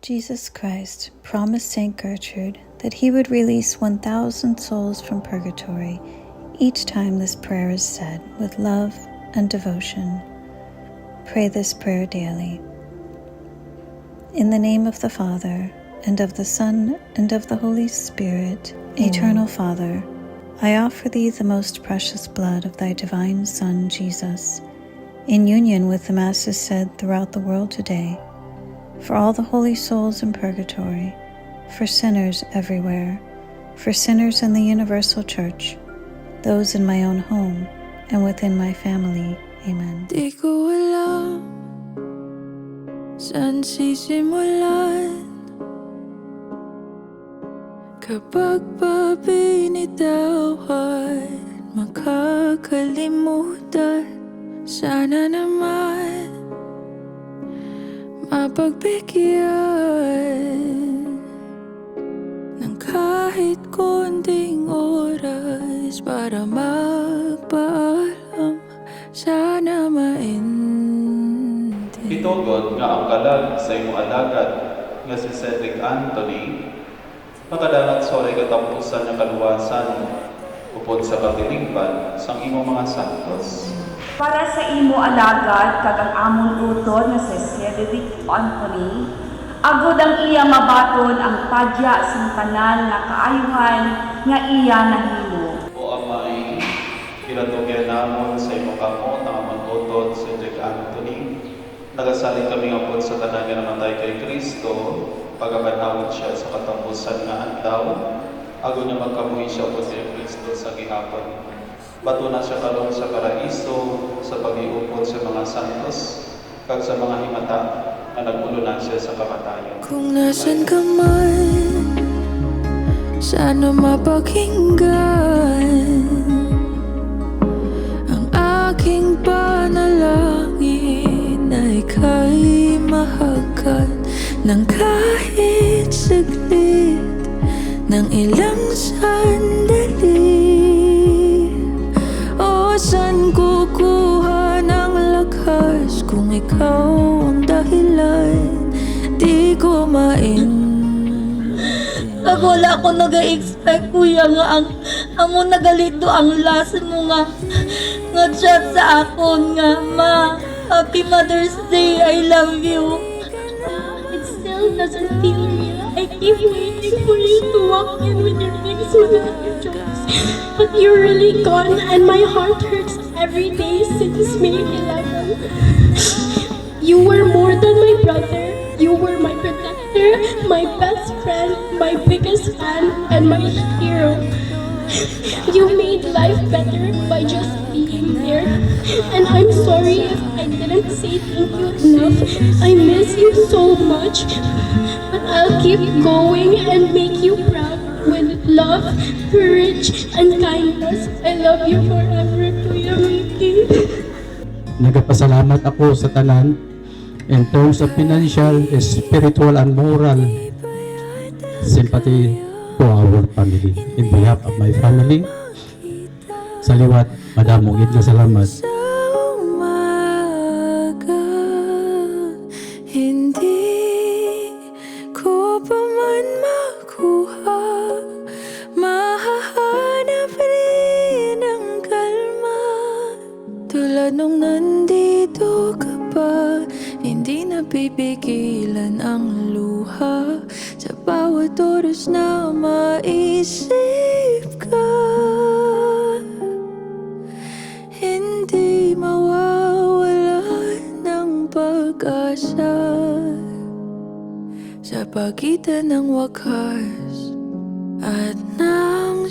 Jesus Christ promised St. Gertrude that he would release 1,000 souls from purgatory each time this prayer is said with love and devotion. Pray this prayer daily. In the name of the Father, and of the Son, and of the Holy Spirit, Eternal Father, I offer thee the most precious blood of thy divine Son, Jesus, in union with the Masses said throughout the world today, for all the holy souls in purgatory, for sinners everywhere, for sinners in the universal church, those in my own home and within my family. Amen. Di ko alam saan sisimulan kapag pa binitawan, makakalimutan. Sana naman mapagbigyan ng kahit konting oras para magpaalam. Sana maintindihan. Itugon nga ang kalag sa imong alagad nga si Cedric Anthony, makadalat sa oray katampusan ng kaluwasan upod sa katilingban sang imong mga santos. Para sa imo alagad kag ang amon utod nga si Cedric Anthony, agud ang iya mabaton ang padya sang tanan nga kaayuhan nga iya nahimo. O Amay, kinatugyan namon sa imong kamot ang amon utod Cedric Anthony. Nagasalig kami ngapon sa tanan nga namatay kay Kristo, pagabanawon siya sa katampusan nga adlaw, ago niya magkamuhi siya po sa Kristo sa gihapon. Bato na siya karon sa paraiso sa pag-iupod sa mga santos kag sa mga himata na nagulunan siya sa kamatayon. Kung nasan ka man, sana mapakinggan ang aking panalangin na ika'y mahagkan ng kahit saglit ng ilang sandali. O saan kukuha ng lakas kung ikaw ang dahilan? Di ko maintindihan. Wala ako nag-expect, kuya, nga ang amo nagalito ang last mo nga chat sa akon nga, ma, Happy Mother's Day, I love you. It still doesn't feel real. I keep waiting for you to walk in with your big smile and your jokes. But you're really gone and my heart hurts every day since May 11. You were more than my brother. You were my protector, my best friend, my biggest fan, and my hero. You made life better by just being there. And I'm sorry if I didn't say thank you enough. I miss you so much. But I'll keep going and make you proud with love, courage, and kindness. I love you forever, Kuya Mickey. Nagapasalamat ako sa tanan in terms of financial, spiritual, and moral sympathy to our family. In behalf of my family, sa liwat, madamong ito salamat. Sa umaga, hindi ko pa man makuha, mahahanap rin ang kalma. Tulad nung nandito ka pa, hindi napipigilan ang luha. Sa bawat oras na maisip ka, hindi mawawala ng pag-asa. Sa pagitan ng wakas at ng